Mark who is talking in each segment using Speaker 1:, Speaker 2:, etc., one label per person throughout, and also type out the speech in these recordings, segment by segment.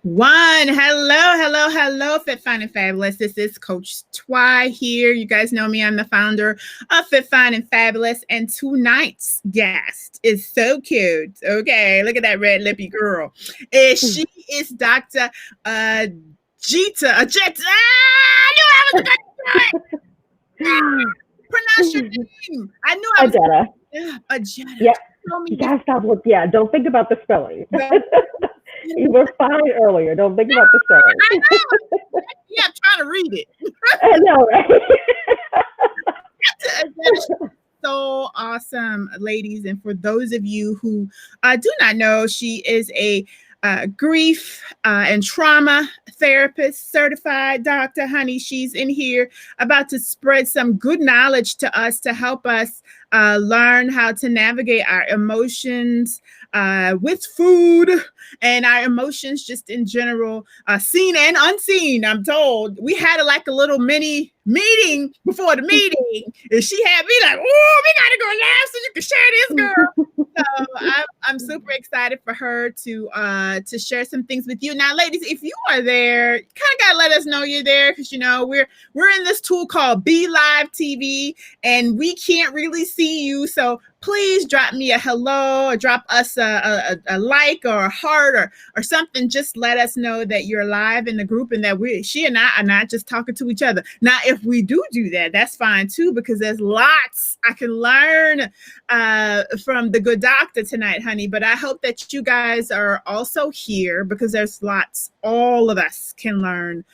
Speaker 1: One. Hello, Fit Fine and Fabulous. This is Coach Twy here. You guys know me. I'm the founder of Fit Fine and Fabulous. And tonight's guest is so cute. Okay, look at that red lippy girl. She is Dr. Ajita. Ajita. I knew I was going to do it. Pronounce your name. I knew I was.
Speaker 2: Ajita.
Speaker 1: Ajita.
Speaker 2: Yeah. You gotta stop with don't think about the spelling. You were fine earlier. Don't think about the spelling.
Speaker 1: I know. Yeah, I'm trying to read it.
Speaker 2: I know, right?
Speaker 1: So awesome, ladies. And for those of you who do not know, she is a grief and trauma therapist, certified doctor. Honey, she's in here about to spread some good knowledge to us to help us learn how to navigate our emotions with food and our emotions just in general, seen and unseen. I'm told we had a little mini meeting before the meeting, and she had me like, "Oh, we gotta go live so you can share this, girl." So I'm super excited for her to share some things with you. Now, ladies, if you are there, you kind of gotta let us know you're there, because we're in this tool called Be Live TV, and we can't really see you. So please drop me a hello, or drop us a like or a heart or something. Just let us know that you're live in the group and that she and I are not just talking to each other. Now, if we do that, that's fine too, because there's lots I can learn from the good doctor tonight, honey. But I hope that you guys are also here, because there's lots all of us can learn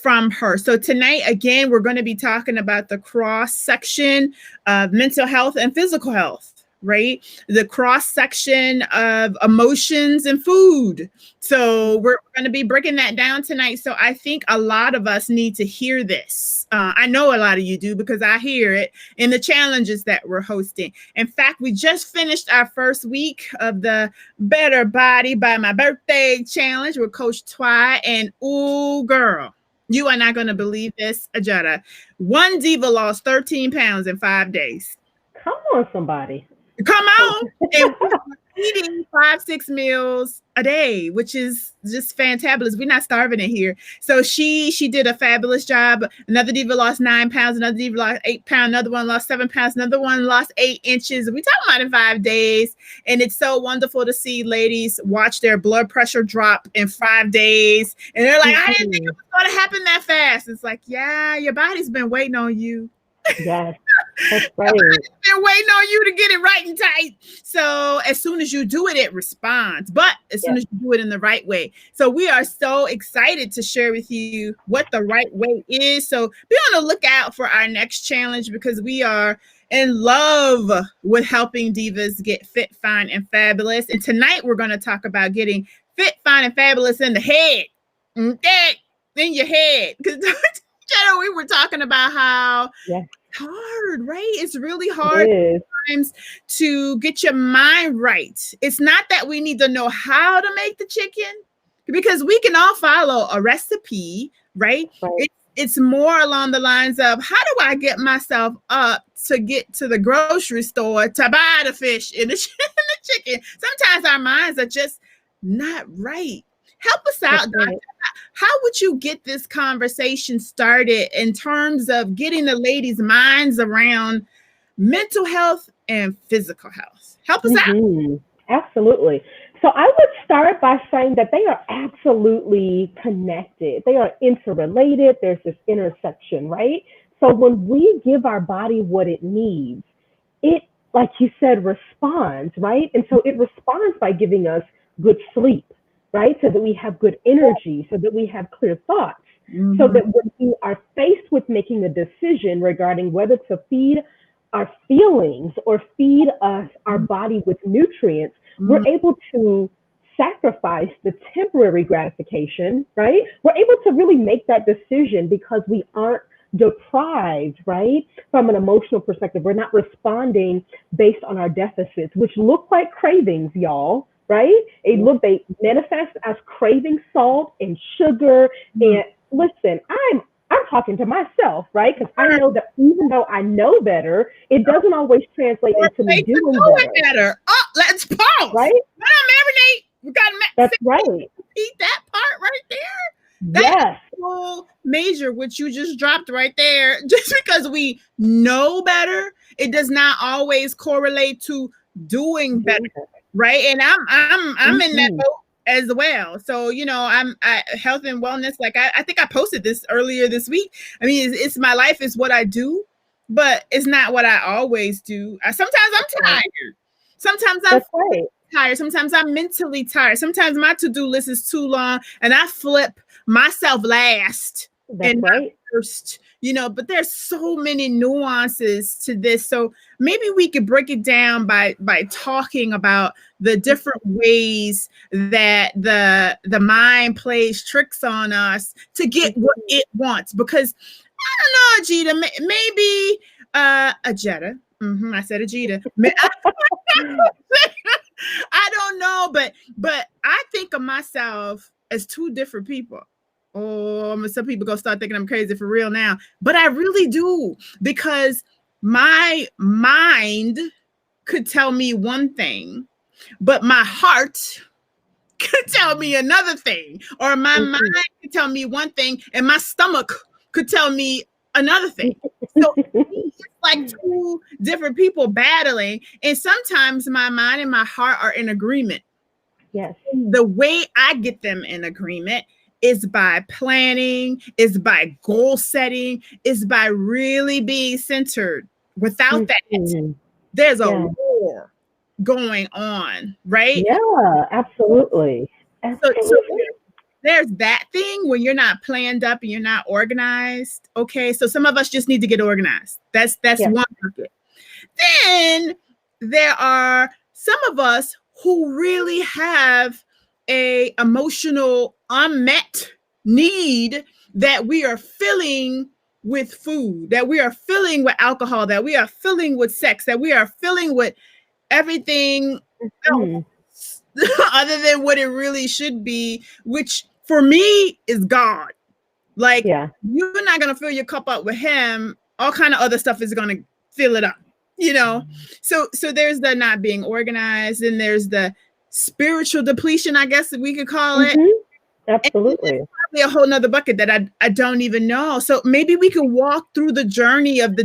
Speaker 1: from her. So tonight, again, we're going to be talking about the cross section of mental health and physical health, right? The cross section of emotions and food. So we're going to be breaking that down tonight. So I think a lot of us need to hear this. I know a lot of you do, because I hear it in the challenges that we're hosting. In fact, we just finished our first week of the Better Body by My Birthday challenge with Coach Twy. And ooh, girl, you are not going to believe this, Ajita. One diva lost 13 pounds in 5 days.
Speaker 2: Come on, somebody.
Speaker 1: Come on. And we're eating 5-6 meals a day, which is just fantabulous. We're not starving in here. So she did a fabulous job. Another diva lost 9 pounds. Another diva lost 8 pounds. Another one lost 7 pounds. Another one lost 8 inches. We talking about in 5 days. And it's so wonderful to see ladies watch their blood pressure drop in 5 days. And they're like, I didn't think it was going to happen that fast. It's like, yeah, your body's been waiting on you.
Speaker 2: Yes, that's right.
Speaker 1: They're waiting on you to get it right and tight. So as soon as you do it, it responds. But as soon as you do it in the right way. So we are so excited to share with you what the right way is. So be on the lookout for our next challenge, because we are in love with helping divas get fit, fine, and fabulous. And tonight we're going to talk about getting fit, fine, and fabulous in the head. In your head. Because we were talking about how hard, right? It's really hard sometimes to get your mind right. It's not that we need to know how to make the chicken, because we can all follow a recipe, right? It's more along the lines of, how do I get myself up to get to the grocery store to buy the fish and the chicken? Sometimes our minds are just not right. Help us out, Doctor. How would you get this conversation started in terms of getting the ladies' minds around mental health and physical health? Help us out.
Speaker 2: Absolutely. So I would start by saying that they are absolutely connected. They are interrelated. There's this intersection, right? So when we give our body what it needs, it, like you said, responds, right? And so it responds by giving us good sleep, right? So that we have good energy, so that we have clear thoughts, so that when we are faced with making a decision regarding whether to feed our feelings or feed us, our body with nutrients, we're able to sacrifice the temporary gratification, right? We're able to really make that decision because we aren't deprived, right? From an emotional perspective, we're not responding based on our deficits, which look like cravings, y'all. Right? They manifest as craving salt and sugar. And listen, I'm talking to myself, right? Because I know that even though I know better, it doesn't always translate into me doing better.
Speaker 1: Oh, let's pause.
Speaker 2: Right?
Speaker 1: Let them marinate. We got
Speaker 2: That's right.
Speaker 1: eat that part right there. That
Speaker 2: Yes.
Speaker 1: whole major, which you just dropped right there, just because we know better, it does not always correlate to doing better, right? And I'm in that boat as well. So health and wellness. Like I think I posted this earlier this week. I mean, it's my life is what I do, but it's not what I always do. Sometimes I'm tired. Sometimes I'm tired. Sometimes I'm mentally tired. Sometimes my to-do list is too long, and I flip myself last and first. But there's so many nuances to this. So maybe we could break it down by talking about the different ways that the mind plays tricks on us to get what it wants. Because I don't know, Ajita, maybe Ajetta. I said Ajita. I don't know, but I think of myself as two different people. Oh, some people gonna start thinking I'm crazy for real now, but I really do, because my mind could tell me one thing, but my heart could tell me another thing, or my mind could tell me one thing and my stomach could tell me another thing. So it's like two different people battling, and sometimes my mind and my heart are in agreement.
Speaker 2: Yes.
Speaker 1: The way I get them in agreement is by planning, is by goal setting, is by really being centered. Without that, there's a war going on, right?
Speaker 2: Yeah, absolutely.
Speaker 1: So there's that thing when you're not planned up and you're not organized. Okay, so some of us just need to get organized. That's one bucket. Then there are some of us who really have a emotional unmet need that we are filling with food, that we are filling with alcohol, that we are filling with sex, that we are filling with everything else other than what it really should be, which for me is God. Like, you're not going to fill your cup up with him. All kind of other stuff is going to fill it up, So there's the not being organized, and there's the spiritual depletion, I guess we could call it.
Speaker 2: Absolutely.
Speaker 1: Probably a whole nother bucket that I don't even know. So maybe we can walk through the journey of the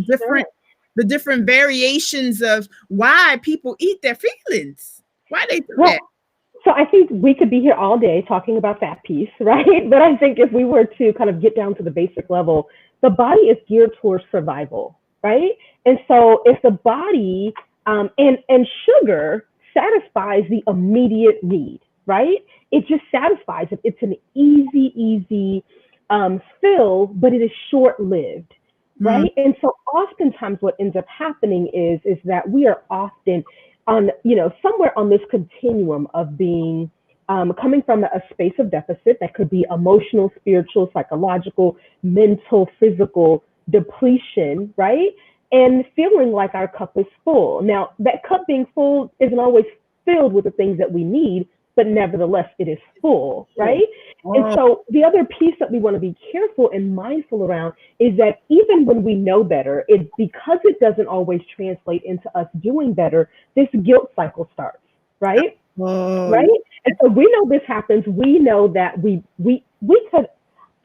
Speaker 1: different variations of why people eat their feelings, why they do that.
Speaker 2: So I think we could be here all day talking about that piece, right? But I think if we were to kind of get down to the basic level, the body is geared towards survival, right? And so if the body and sugar satisfies the immediate need, right? It just satisfies it. It's an easy fill, but it is short-lived, right? And so oftentimes what ends up happening is that we are often on, somewhere on this continuum of being coming from a space of deficit that could be emotional, spiritual, psychological, mental, physical depletion, right? And feeling like our cup is full. Now, that cup being full isn't always filled with the things that we need, but nevertheless, it is full, right? And so the other piece that we want to be careful and mindful around is that even when we know better, because it doesn't always translate into us doing better, this guilt cycle starts, right? Right? And so we know this happens. We know that we could.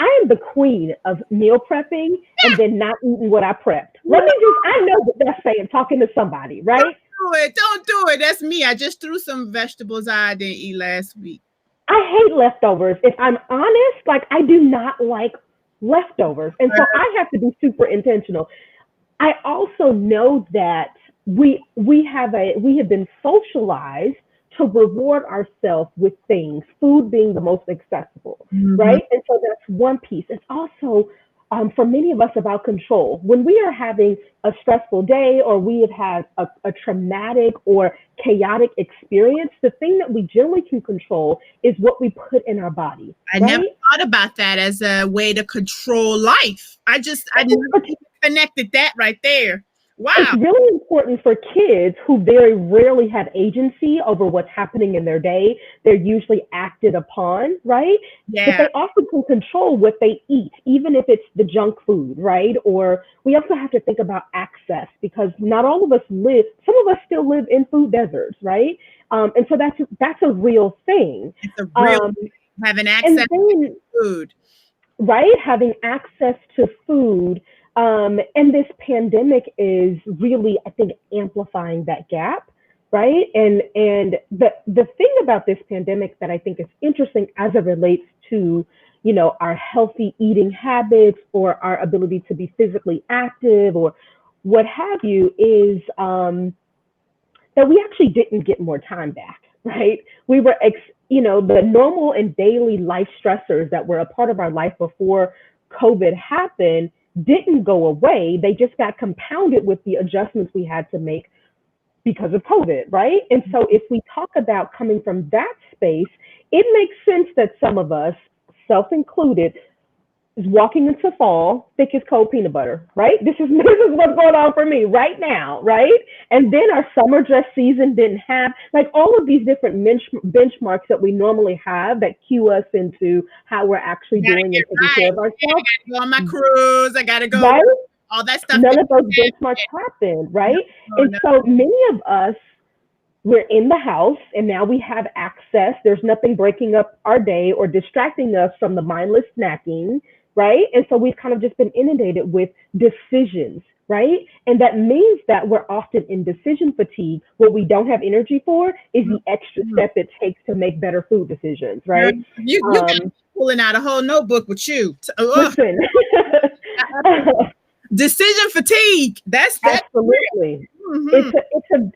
Speaker 2: I am the queen of meal prepping and then not eating what I prepped. I know what that's saying, talking to somebody, right?
Speaker 1: Don't do it. That's me. I just threw some vegetables I didn't eat last week.
Speaker 2: I hate leftovers. If I'm honest, I do not like leftovers. And so I have to be super intentional. I also know that we have been socialized to reward ourselves with things, food being the most accessible, right? And so that's one piece. It's also, for many of us, about control. When we are having a stressful day, or we have had a traumatic or chaotic experience, the thing that we generally can control is what we put in our body.
Speaker 1: I never thought about that as a way to control life. I never connected that right there. Wow.
Speaker 2: It's really important for kids who very rarely have agency over what's happening in their day. They're usually acted upon, right?
Speaker 1: Yeah.
Speaker 2: But they often can control what they eat, even if it's the junk food, right? Or we also have to think about access, because not all of us some of us still live in food deserts, right? And so that's a real thing.
Speaker 1: It's a real thing. Having
Speaker 2: And
Speaker 1: access
Speaker 2: then,
Speaker 1: to food.
Speaker 2: right, having access to food. And this pandemic is really, I think, amplifying that gap, right? And the thing about this pandemic that I think is interesting as it relates to, you know, our healthy eating habits or our ability to be physically active or what have you is that we actually didn't get more time back, right? We were, you know, the normal and daily life stressors that were a part of our life before COVID happened didn't go away. They just got compounded with the adjustments we had to make because of COVID, right? And so if we talk about coming from that space, it makes sense that some of us, self included, is walking into fall, thick as cold peanut butter, right? This is what's going on for me right now, right? And then our summer dress season didn't have like all of these different benchmarks that we normally have that cue us into how we're actually doing and taking care of ourselves.
Speaker 1: I gotta go on my cruise. I gotta go.
Speaker 2: Right?
Speaker 1: All that stuff.
Speaker 2: None of those benchmarks happened, right? And so many of us, we're in the house and now we have access. There's nothing breaking up our day or distracting us from the mindless snacking, right? And so we've kind of just been inundated with decisions, right? And that means that we're often in decision fatigue. What we don't have energy for is the extra step it takes to make better food decisions, right?
Speaker 1: You got pulling out a whole notebook with you.
Speaker 2: Listen.
Speaker 1: Decision fatigue. That's
Speaker 2: absolutely.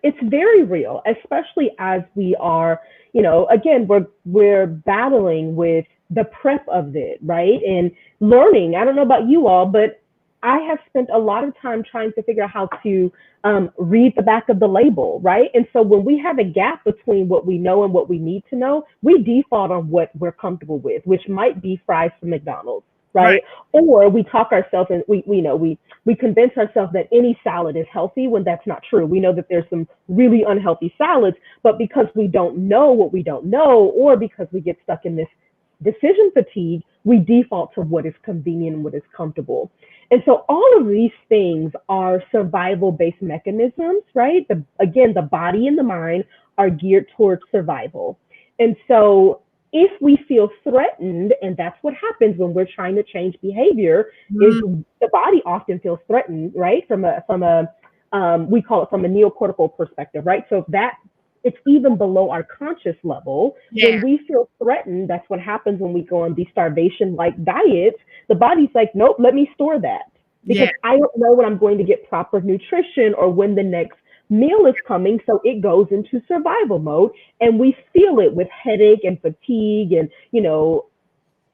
Speaker 2: It's very real, especially as we are, you know, again, we're battling with the prep of it, right? And learning. I don't know about you all, but I have spent a lot of time trying to figure out how to read the back of the label, right? And so when we have a gap between what we know and what we need to know, we default on what we're comfortable with, which might be fries from McDonald's. Right? Or we talk ourselves and we convince ourselves that any salad is healthy when that's not true. We know that there's some really unhealthy salads, but because we don't know what we don't know, or because we get stuck in this decision fatigue, we default to what is convenient and what is comfortable. And so all of these things are survival-based mechanisms, right? Again, the body and the mind are geared towards survival. And so if we feel threatened, and that's what happens when we're trying to change behavior, is the body often feels threatened, right? From a we call it from a neocortical perspective, right? So that it's even below our conscious level. When we feel threatened, that's what happens when we go on these starvation-like diets. The body's like, nope, let me store that because I don't know when I'm going to get proper nutrition or when the next meal is coming, so it goes into survival mode, and we feel it with headache and fatigue, and you know,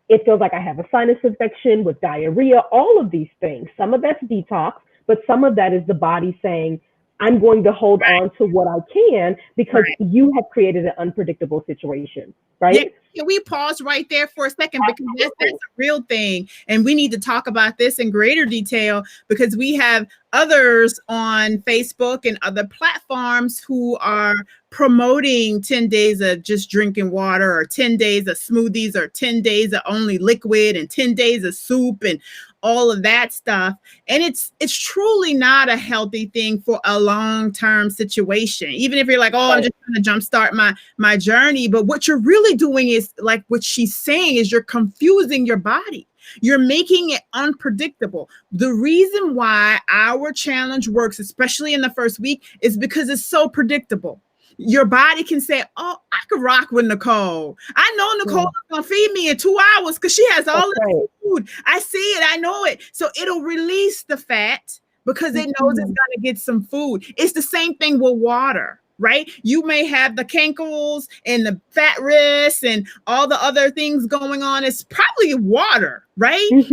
Speaker 2: it feels like I have a sinus infection with diarrhea, all of these things. Some of that's detox, but some of that is the body saying, I'm going to hold on to what I can because you have created an unpredictable situation, right?
Speaker 1: Can we pause right there for a second? Because that's a real thing. And we need to talk about this in greater detail because we have others on Facebook and other platforms who are promoting 10 days of just drinking water or 10 days of smoothies or 10 days of only liquid and 10 days of soup and all of that stuff. And it's truly not a healthy thing for a long-term situation. Even if you're like, oh, I'm just going to jumpstart my journey. But what you're really doing is like what she's saying is you're confusing your body. You're making it unpredictable. The reason why our challenge works, especially in the first week, is because it's so predictable. Your body can say, oh, I could rock with Nicole. I know Nicole is going to feed me in 2 hours because she has all the food. I see it. I know it. So it'll release the fat because it knows it's going to get some food. It's the same thing with water, right? You may have the cankles and the fat wrists and all the other things going on. It's probably water, right? If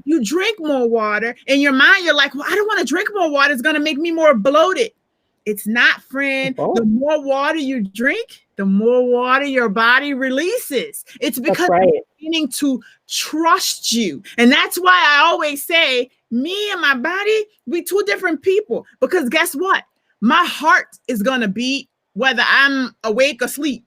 Speaker 1: you drink more water, in your mind, you're like, well, I don't want to drink more water. It's going to make me more bloated. It's not, friend. The more water you drink, the more water your body releases. It's because it's beginning to trust you. And that's why I always say, me and my body, we two different people. Because guess what? My heart is going to beat whether I'm awake or asleep.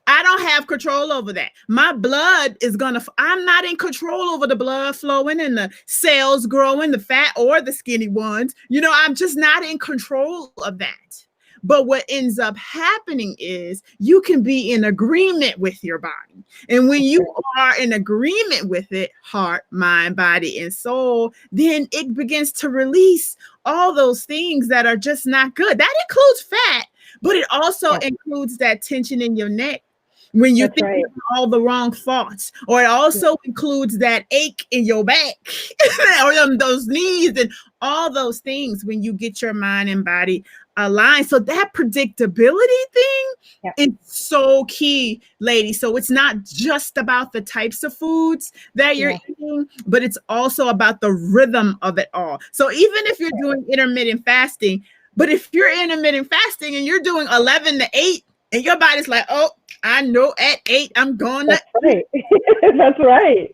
Speaker 1: I don't have control over that. My blood is going to, I'm not in control over the blood flowing and the cells growing, the fat or the skinny ones. You know, I'm just not in control of that. But what ends up happening is you can be in agreement with your body. And when you are in agreement with it, heart, mind, body, and soul, then it begins to release all those things that are just not good. That includes fat, but it also includes that tension in your neck when you think all the wrong thoughts, or it also includes that ache in your back or those knees and all those things when you get your mind and body aligned. So that predictability thing is so key, ladies. So it's not just about the types of foods that you're eating, but it's also about the rhythm of it all. So even if you're doing intermittent fasting, but if you're intermittent fasting and you're doing 11 to 8 and your body's like, oh, I know at 8 I'm going to.
Speaker 2: That's right. That's right.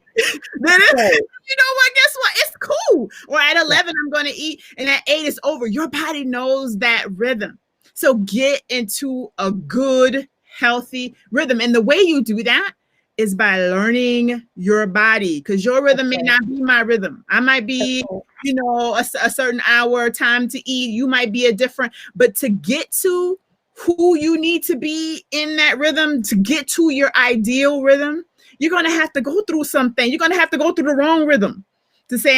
Speaker 1: Then you know what? Guess what? It's cool. Or at 11 I'm going to eat, and at 8 it's over. Your body knows that rhythm. So get into a good, healthy rhythm, and the way you do that is by learning your body, because your rhythm may not be my rhythm. I might be, you know, a certain hour time to eat. You might be a different. But to get to who you need to be in that rhythm, to get to your ideal rhythm, you're going to have to go through something. You're going to have to go through the wrong rhythm to say,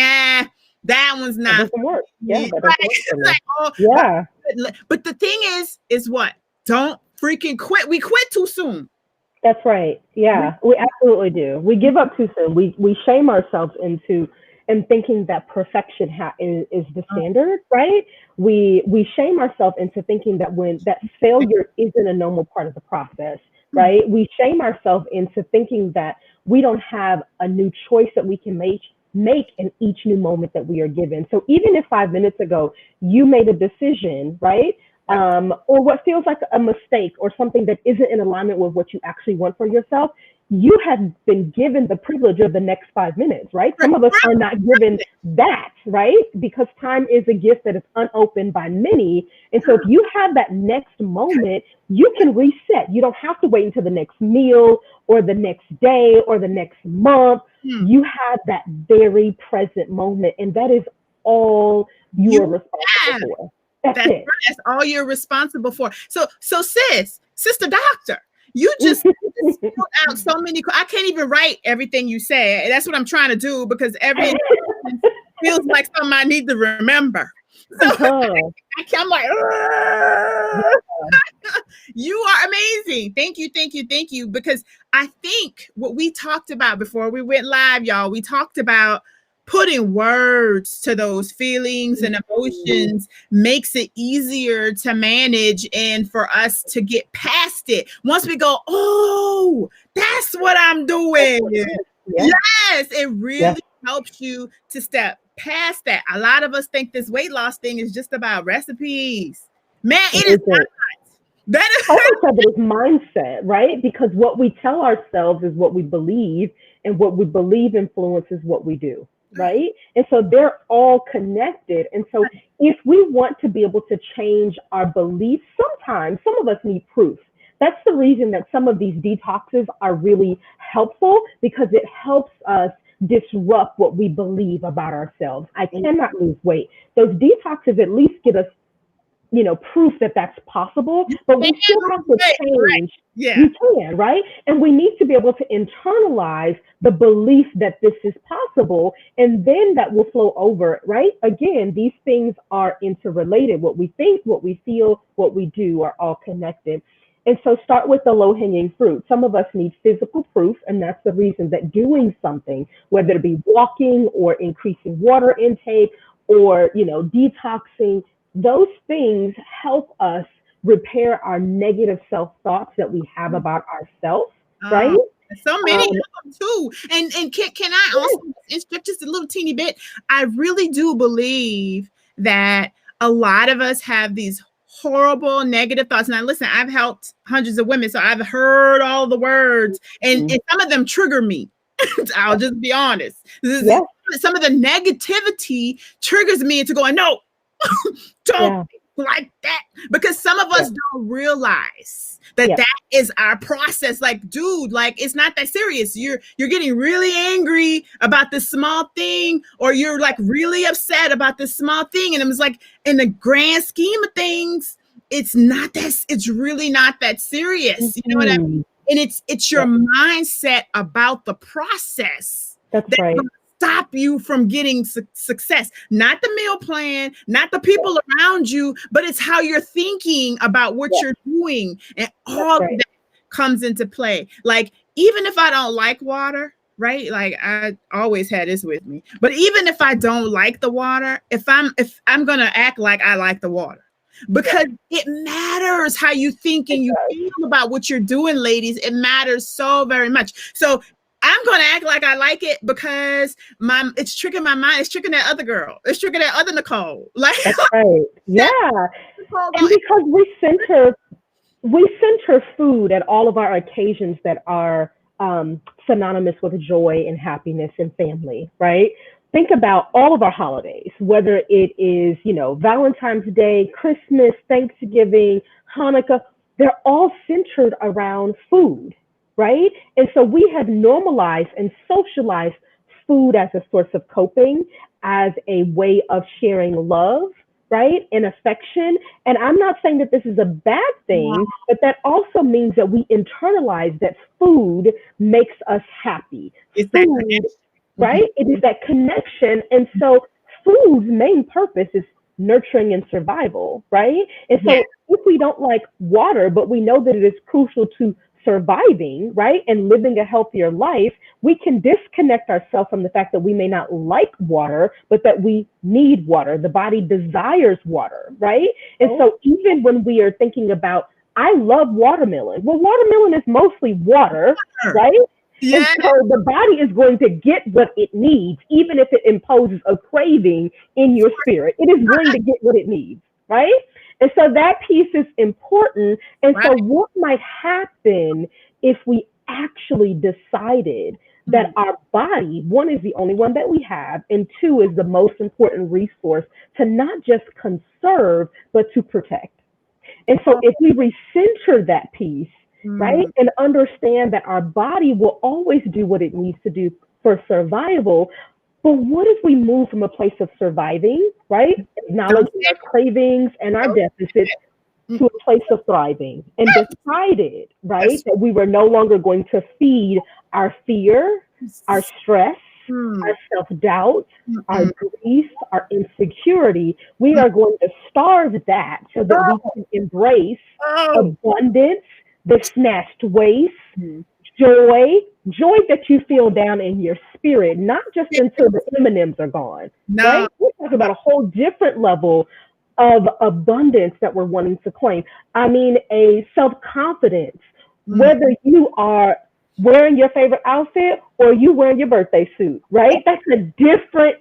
Speaker 1: that one's not.
Speaker 2: That doesn't work. Yeah, that doesn't work.
Speaker 1: Like, but the thing is what? Don't freaking quit. We quit too soon.
Speaker 2: That's right. Yeah, we absolutely do. We give up too soon. We shame ourselves into thinking that perfection is the standard, right? We shame ourselves into thinking that that failure isn't a normal part of the process, right? We shame ourselves into thinking that we don't have a new choice that we can make in each new moment that we are given. So even if 5 minutes ago you made a decision, right? Or what feels like a mistake or something that isn't in alignment with what you actually want for yourself, you have been given the privilege of the next 5 minutes, right? Some of us are not given that, right? Because time is a gift that is unopened by many. And so if you have that next moment, you can reset. You don't have to wait until the next meal or the next day or the next month. You have that very present moment, and that is all you are responsible for.
Speaker 1: That's all you're responsible for. So sister doctor, you just spilled out so many. I can't even write everything you say. That's what I'm trying to do, because every feels like something I need to remember. So I'm like, you are amazing. Thank you. Because I think what we talked about before we went live, y'all, we talked about putting words to those feelings and emotions makes it easier to manage and for us to get past it. Once we go, oh, that's what I'm doing. Yes, it really helps you to step past that. A lot of us think this weight loss thing is just about recipes. Man, it is not. That
Speaker 2: is mindset, right? Because what we tell ourselves is what we believe, and what we believe influences what we do. Right? And so they're all connected. And so if we want to be able to change our beliefs, sometimes some of us need proof. That's the reason that some of these detoxes are really helpful, because it helps us disrupt what we believe about ourselves. I cannot lose weight. Those detoxes at least get us, proof that that's possible, but we still have to change. You can, right? And we need to be able to internalize the belief that this is possible, and then that will flow over, right? Again, these things are interrelated. What we think, what we feel, what we do are all connected. And so start with the low-hanging fruit. Some of us need physical proof, and that's the reason that doing something, whether it be walking or increasing water intake or, detoxing, those things help us repair our negative self-thoughts that we have about ourselves, right?
Speaker 1: So many of them too. And can I also instruct just a little teeny bit? I really do believe that a lot of us have these horrible negative thoughts. Now, listen, I've helped hundreds of women, so I've heard all the words, and some of them trigger me. I'll just be honest. Some of the negativity triggers me into going, no, don't like that, because some of us don't realize that that is our process. Like, dude, like, it's not that serious. You're getting really angry about this small thing, or you're like really upset about this small thing, and it was like, in the grand scheme of things, it's not that, it's really not that serious. You know what I mean? And it's your mindset about the process
Speaker 2: That's
Speaker 1: that
Speaker 2: right.
Speaker 1: will stop you from getting success. Not the meal plan, not the people around you, but it's how you're thinking about what you're doing. And all of that comes into play. Like, even if I don't like water, right? Like, I always had this with me. But even if I don't like the water, if I'm gonna act like I like the water, because it matters how you think and you feel about what you're doing, ladies. It matters so very much. So I'm going to act like I like it because it's tricking my mind. It's tricking that other girl. It's tricking that other Nicole. Like,
Speaker 2: that's right. Yeah. And because we center food at all of our occasions that are synonymous with joy and happiness and family, right? Think about all of our holidays, whether it is, Valentine's Day, Christmas, Thanksgiving, Hanukkah, they're all centered around food, right? And so we have normalized and socialized food as a source of coping, as a way of sharing love, right? And affection. And I'm not saying that this is a bad thing, but that also means that we internalize that food makes us happy.
Speaker 1: It's
Speaker 2: food, right? It is that connection. And so food's main purpose is nurturing and survival, right? And so if we don't like water, but we know that it is crucial to surviving, right, and living a healthier life, we can disconnect ourselves from the fact that we may not like water, but that we need water. The body desires water, right? And so even when we are thinking about, I love watermelon. Well, watermelon is mostly water, right? Yeah. And so the body is going to get what it needs, even if it imposes a craving in your spirit. It is going to get what it needs, right? And so that piece is important. And so what might happen if we actually decided that our body, one, is the only one that we have, and two, is the most important resource to not just conserve, but to protect. And so if we recenter that piece, right, and understand that our body will always do what it needs to do for survival, but what if we move from a place of surviving, right, acknowledging our cravings and our deficits, to a place of thriving, and decided, right, that we were no longer going to feed our fear, our stress, our self-doubt, our grief, our insecurity. We are going to starve that so that we can embrace abundance, the snatched waste, joy that you feel down in your spirit, not just until the M&Ms are gone. No. Right? We're talking about a whole different level of abundance that we're wanting to claim. I mean, a self-confidence, whether you are wearing your favorite outfit or you wearing your birthday suit, right? That's a different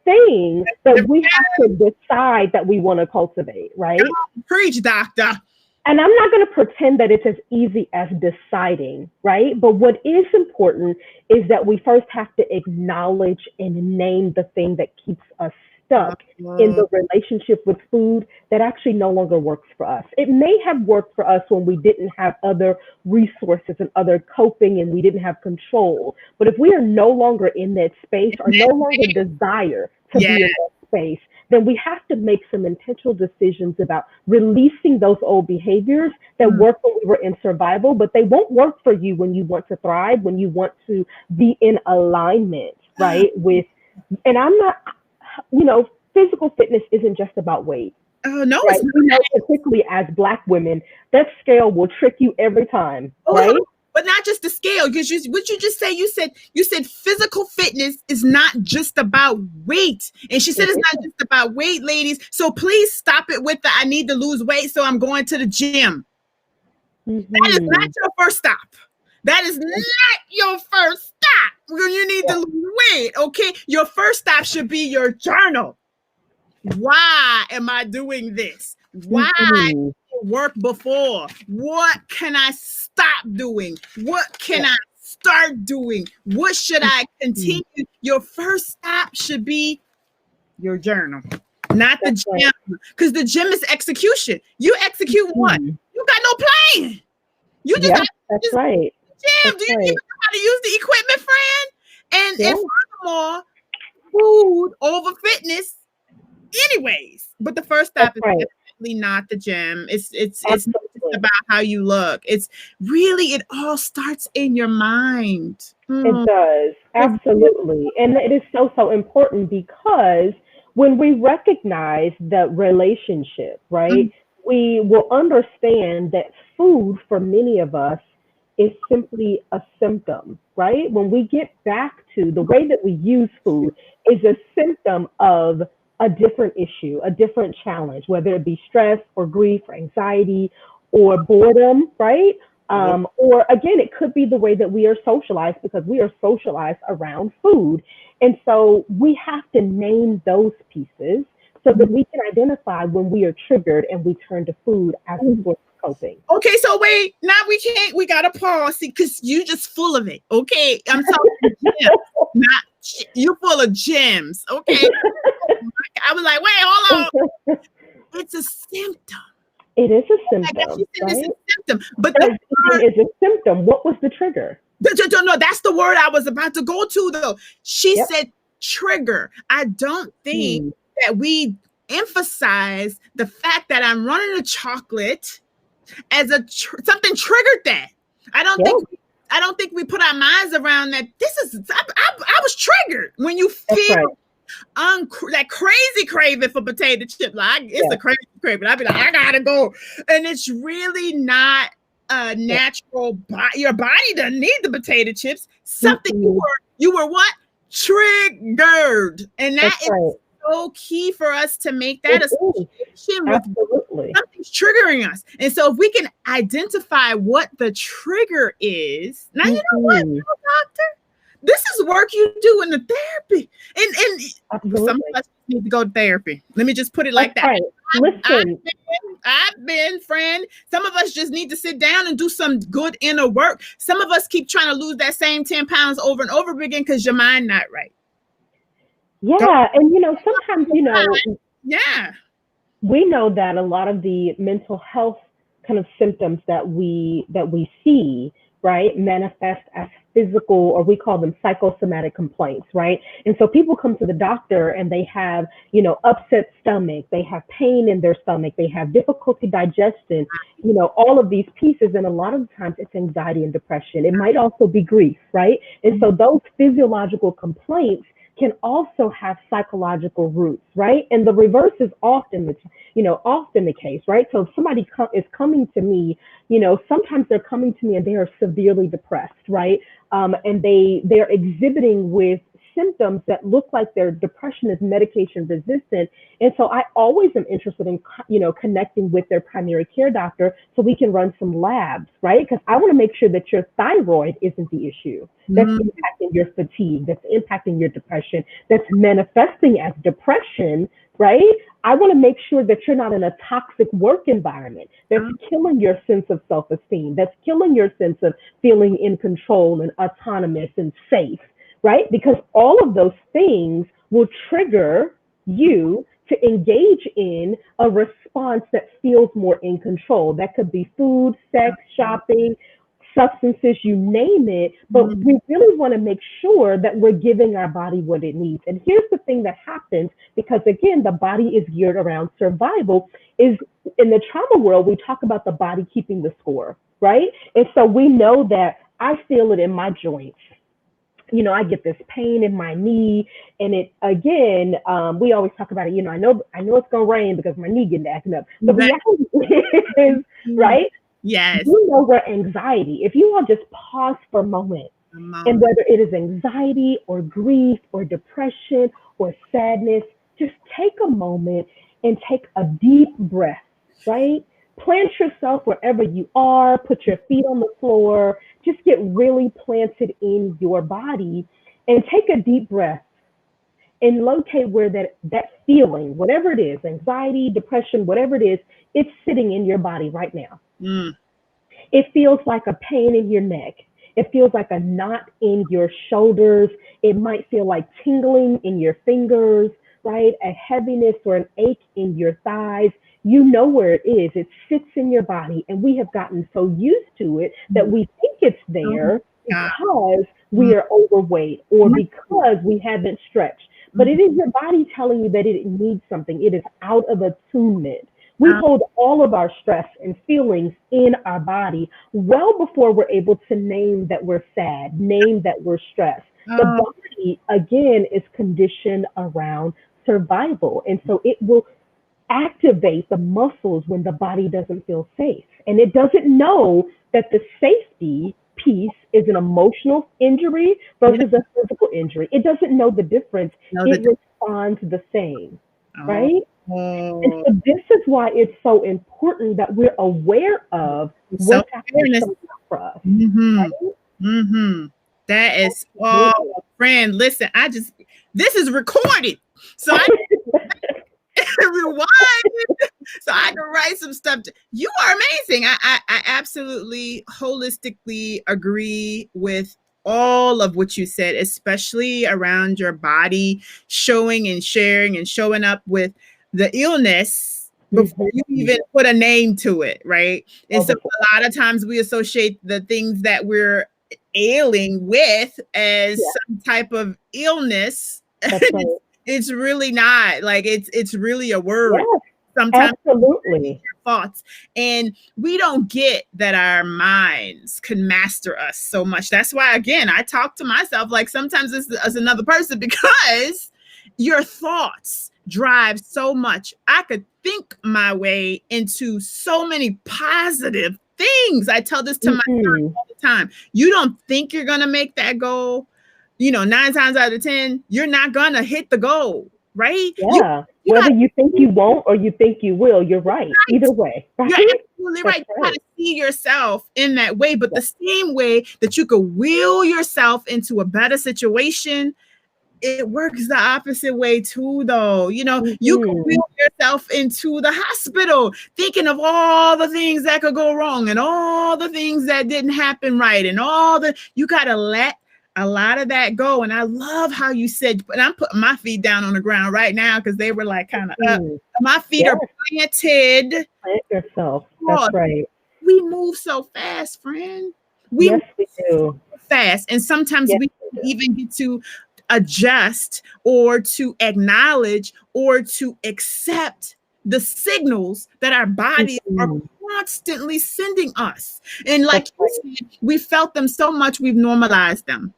Speaker 2: thing that we have to decide that we want to cultivate, right?
Speaker 1: Preach, doctor.
Speaker 2: And I'm not going to pretend that it's as easy as deciding, right? But what is important is that we first have to acknowledge and name the thing that keeps us stuck in the relationship with food that actually no longer works for us. It may have worked for us when we didn't have other resources and other coping and we didn't have control. But if we are no longer in that space or no longer desire to be in that space, then we have to make some intentional decisions about releasing those old behaviors that work when we were in survival, but they won't work for you when you want to thrive, when you want to be in alignment, right? With, and I'm not, physical fitness isn't just about weight.
Speaker 1: Oh, no,
Speaker 2: right? We know, particularly as Black women, that scale will trick you every time, right?
Speaker 1: But not just the scale, because what you just say, you said physical fitness is not just about weight. And she said it's not just about weight, ladies. So please stop it with the I need to lose weight, so I'm going to the gym. That is not your first stop. That is not your first stop when you need to lose weight, okay? Your first stop should be your journal. Why am I doing this? Why did it work before? What can I stop doing? What can I start doing? What should I continue? Your first stop should be your journal, not the gym. Because the gym is execution. You execute what? You got no plan. You just got
Speaker 2: that's right.
Speaker 1: Gym. Do you even know how to use the equipment, friend? And furthermore, food over fitness anyways. But the first step is definitely not the gym. It's not just
Speaker 2: Absolutely.
Speaker 1: about how you look. It's really, it all starts in your mind.
Speaker 2: It does.
Speaker 1: It really-
Speaker 2: Absolutely. And it is so, so important because when we recognize the relationship, right,
Speaker 1: mm,
Speaker 2: we will understand that food for many of us is simply a symptom, right? When we get back to the way that we use food is a symptom of a different issue, a different challenge, whether it be stress or grief or anxiety or boredom, right? Or again, it could be the way that we are socialized because we are socialized around food. And so we have to name those pieces so that we can identify when we are triggered and we turn to food as a
Speaker 1: mm.
Speaker 2: source of coping.
Speaker 1: Okay, so wait, now we can't, we gotta pause because you just full of it. Okay, I'm talking gems, not you full of gems. Okay, I was like, wait, hold on, it's a symptom.
Speaker 2: It is a
Speaker 1: I guess
Speaker 2: symptom,
Speaker 1: she said it's
Speaker 2: right?
Speaker 1: a symptom, but the
Speaker 2: Stress eating is a symptom. What was the trigger?
Speaker 1: no, that's the word I was about to go to though. She
Speaker 2: Yep.
Speaker 1: said trigger. I don't think
Speaker 2: Hmm.
Speaker 1: that we emphasize the fact that I'm running a chocolate as a something triggered that. I don't
Speaker 2: Yeah.
Speaker 1: think I don't think we put our minds around that. This is I was triggered when you
Speaker 2: That's
Speaker 1: feel
Speaker 2: right.
Speaker 1: that crazy craving for potato chip. Like it's
Speaker 2: Yeah.
Speaker 1: a crazy craving. I'd be like, I gotta go, and it's really not a
Speaker 2: Yeah.
Speaker 1: natural. Your body doesn't need the potato chips. Something
Speaker 2: Mm-hmm.
Speaker 1: you were what triggered, and that
Speaker 2: That's
Speaker 1: is
Speaker 2: right.
Speaker 1: so key for us to make that
Speaker 2: It is.
Speaker 1: association with
Speaker 2: Absolutely.
Speaker 1: something's triggering us. And so if we can identify what the trigger is, now you know what,
Speaker 2: Mm-hmm.
Speaker 1: doctor, this is work you do in the therapy. And
Speaker 2: Absolutely.
Speaker 1: some of us need to go to therapy. Let me just put it like
Speaker 2: That's
Speaker 1: that.
Speaker 2: right. Listen.
Speaker 1: I've been, friend. Some of us just need to sit down and do some good inner work. Some of us keep trying to lose that same 10 pounds over and over again because your mind not right.
Speaker 2: Yeah. And sometimes,
Speaker 1: Yeah.
Speaker 2: we know that a lot of the mental health kind of symptoms that we see, right, manifest as physical, or we call them psychosomatic complaints, right? And so people come to the doctor and they have, upset stomach, they have pain in their stomach, they have difficulty digestion, all of these pieces. And a lot of times it's anxiety and depression. It might also be grief, right? And so those physiological complaints can also have psychological roots, right? And the reverse is often the case, right? So if somebody is coming to me, sometimes they're coming to me and they are severely depressed, right? And they're exhibiting with symptoms that look like their depression is medication resistant. And so I always am interested in, connecting with their primary care doctor so we can run some labs, right? Because I want to make sure that your thyroid isn't the issue that's impacting your fatigue, that's impacting your depression, that's manifesting as depression, right? I want to make sure that you're not in a toxic work environment that's killing your sense of self-esteem, that's killing your sense of feeling in control and autonomous and safe, right? Because all of those things will trigger you to engage in a response that feels more in control. That could be food, sex, shopping, substances, you name it. But we really want to make sure that we're giving our body what it needs. And here's the thing that happens, because again, the body is geared around survival, is in the trauma world, we talk about the body keeping the score, right? And so we know that I feel it in my joints. I get this pain in my knee, and it again, we always talk about it. I know it's gonna rain because my knee getting acting up. The reality is, right?
Speaker 1: Yes.
Speaker 2: You know where anxiety. If you all just pause for a moment, and whether it is anxiety or grief or depression or sadness, just take a moment and take a deep breath, right? Plant yourself wherever you are, put your feet on the floor, just get really planted in your body and take a deep breath and locate where that feeling, whatever it is, anxiety, depression, whatever it is, it's sitting in your body right now. It feels like a pain in your neck. It feels like a knot in your shoulders. It might feel like tingling in your fingers, right? A heaviness or an ache in your thighs. You know where it is. It sits in your body. And we have gotten so used to it that we think it's there because we are overweight or because we haven't stretched. But it is your body telling you that it needs something. It is out of attunement We hold all of our stress and feelings in our body well before we're able to name that we're sad, name that we're stressed. The body, again, is conditioned around survival. And so it will activate the muscles when the body doesn't feel safe. And it doesn't know that the safety piece is an emotional injury versus a physical injury. It doesn't know the difference. It responds the same, right? And so this is why it's so important that we're aware of what's happening for us.
Speaker 1: That is, friend, listen, this is recorded. So I rewind so I can write some stuff. You are amazing. I absolutely holistically agree with all of what you said, especially around your body showing and sharing and showing up with the illness before you even put a name to it, right? And so a lot of times we associate the things that we're ailing with as some type of illness. It's really not. Like it's really a word. Sometimes
Speaker 2: absolutely
Speaker 1: thoughts, and we don't get that our minds can master us so much. That's why, again, I talk to myself like sometimes as another person, because your thoughts drive so much. I could think my way into so many positive things. I tell this to my son all the time. You don't think you're gonna make that goal, 9 times out of 10, you're not gonna hit the goal, right?
Speaker 2: Whether you think you won't or you think you will, you're right. Either way, right?
Speaker 1: You're absolutely right. You gotta see yourself in that way, but the same way that you could will yourself into a better situation, it works the opposite way too, though. You can will yourself into the hospital thinking of all the things that could go wrong and all the things that didn't happen right and you gotta let a lot of that go. And I love how you said, and I'm putting my feet down on the ground right now because they were like kind of up. My feet are planted.
Speaker 2: Plant yourself. That's right.
Speaker 1: We move so fast, friend.
Speaker 2: We do.
Speaker 1: Fast. And sometimes we even get to adjust or to acknowledge or to accept the signals that our bodies are constantly sending us. And like you said, we felt them so much, we've normalized them.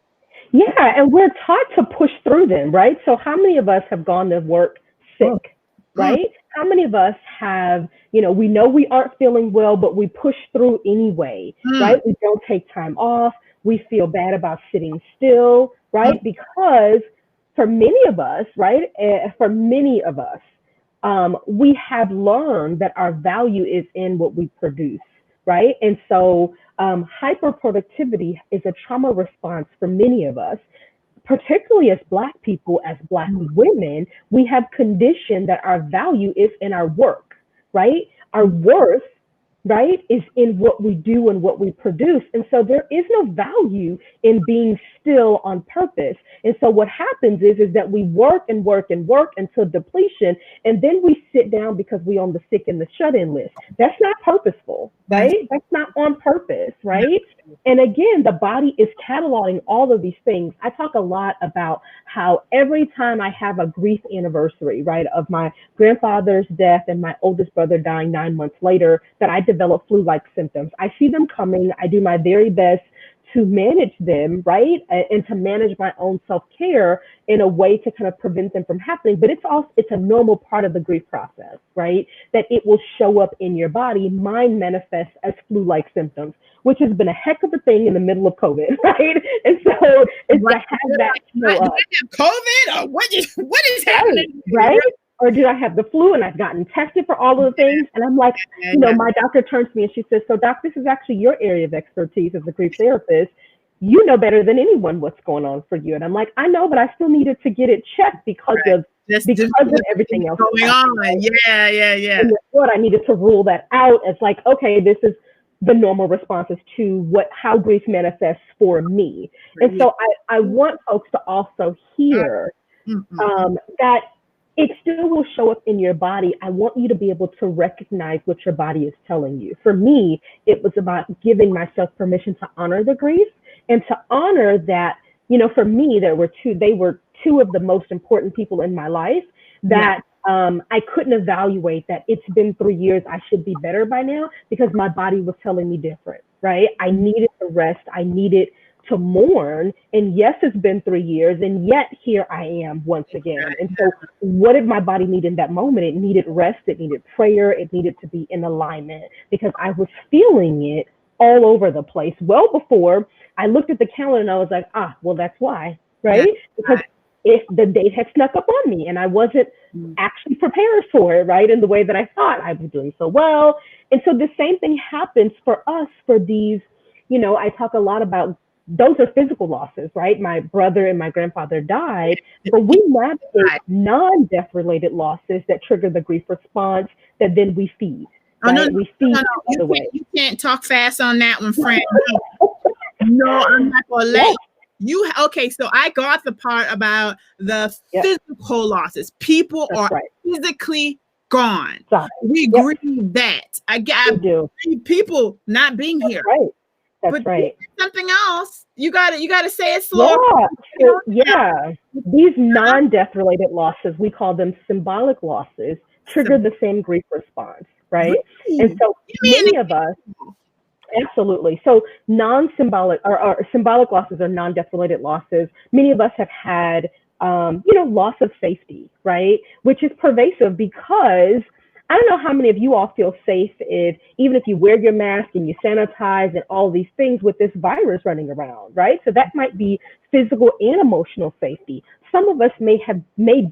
Speaker 2: Yeah, and we're taught to push through them, right? So how many of us have gone to work sick, right? How many of us have, we know we aren't feeling well, but we push through anyway, right? We don't take time off. We feel bad about sitting still, right? Because for many of us, right, we have learned that our value is in what we produce, right? And so hyperproductivity is a trauma response for many of us, particularly as Black people, as Black women. We have conditioned that our value is in our work, right? Our worth, right, is in what we do and what we produce. And so there is no value in being still on purpose. And so what happens is that we work and work and work until depletion, and then we sit down because we on the sick and the shut-in list. That's not purposeful, right? That's not on purpose, right? And again, the body is cataloging all of these things. I talk a lot about how every time I have a grief anniversary, right, of my grandfather's death and my oldest brother dying 9 months later, that I develop flu-like symptoms. I see them coming. I do my very best to manage them, right? And to manage my own self-care in a way to kind of prevent them from happening. But it's a normal part of the grief process, right? That it will show up in your body. Mine manifests as flu-like symptoms, which has been a heck of a thing in the middle of COVID, right? And so it's to have that show up.
Speaker 1: COVID, or what is happening?
Speaker 2: Right? Or did I have the flu and I've gotten tested for all of the things? And I'm like, my doctor turns to me and she says, so doc, this is actually your area of expertise as a grief therapist. You know better than anyone what's going on for you. And I'm like, I know, but I still needed to get it checked because of everything else
Speaker 1: going on. Yeah.
Speaker 2: And what I needed to rule that out as like, okay, this is the normal responses to how grief manifests for me. And so I want folks to also hear that it still will show up in your body. I want you to be able to recognize what your body is telling you. For me, it was about giving myself permission to honor the grief and to honor that, for me, they were two of the most important people in my life that I couldn't evaluate that it's been 3 years. I should be better by now because my body was telling me different, right? I needed to rest. I needed to mourn. And yes, it's been 3 years, and yet here I am once again. And so, what did my body need in that moment? It needed rest. It needed prayer. It needed to be in alignment because I was feeling it all over the place. Well, before I looked at the calendar and I was like, well, that's why, right? Because if the date had snuck up on me and I wasn't actually prepared for it, right, in the way that I thought I was doing so well. And so the same thing happens for us for these, I talk a lot about those are physical losses, right? My brother and my grandfather died, but we navigate non-death related losses that trigger the grief response that then we feed. Right?
Speaker 1: No,
Speaker 2: we feed
Speaker 1: you can't talk fast on that one, friend. No, I'm not gonna let you. Okay, so I got the part about the physical losses. People are physically gone. We agree that. I got people not being here.
Speaker 2: Right. That's
Speaker 1: but
Speaker 2: right.
Speaker 1: Something else. You gotta say it slow.
Speaker 2: These non-death related losses, we call them symbolic losses, trigger the same grief response, right? Really? And so many of us, absolutely. So non-symbolic or symbolic losses or non-death related losses, many of us have had, loss of safety, right? Which is pervasive because I don't know how many of you all feel safe even if you wear your mask and you sanitize and all these things with this virus running around, right? So that might be physical and emotional safety. Some of us may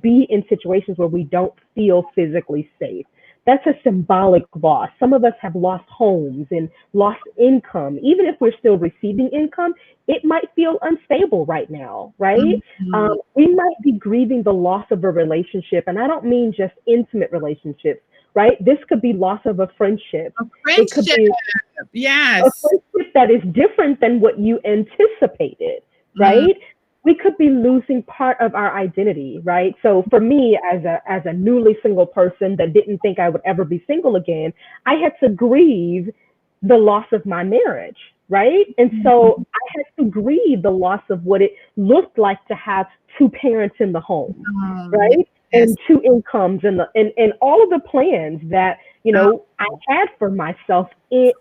Speaker 2: be in situations where we don't feel physically safe. That's a symbolic loss. Some of us have lost homes and lost income. Even if we're still receiving income, it might feel unstable right now, right? Mm-hmm. We might be grieving the loss of a relationship. And I don't mean just intimate relationships, right? This could be loss of a friendship.
Speaker 1: It could be, yes.
Speaker 2: A friendship that is different than what you anticipated, right? Mm-hmm. We could be losing part of our identity, right? So for me, as a newly single person that didn't think I would ever be single again, I had to grieve the loss of my marriage, right? And so I had to grieve the loss of what it looked like to have two parents in the home, right? Yes. And two incomes and all of the plans that I had for myself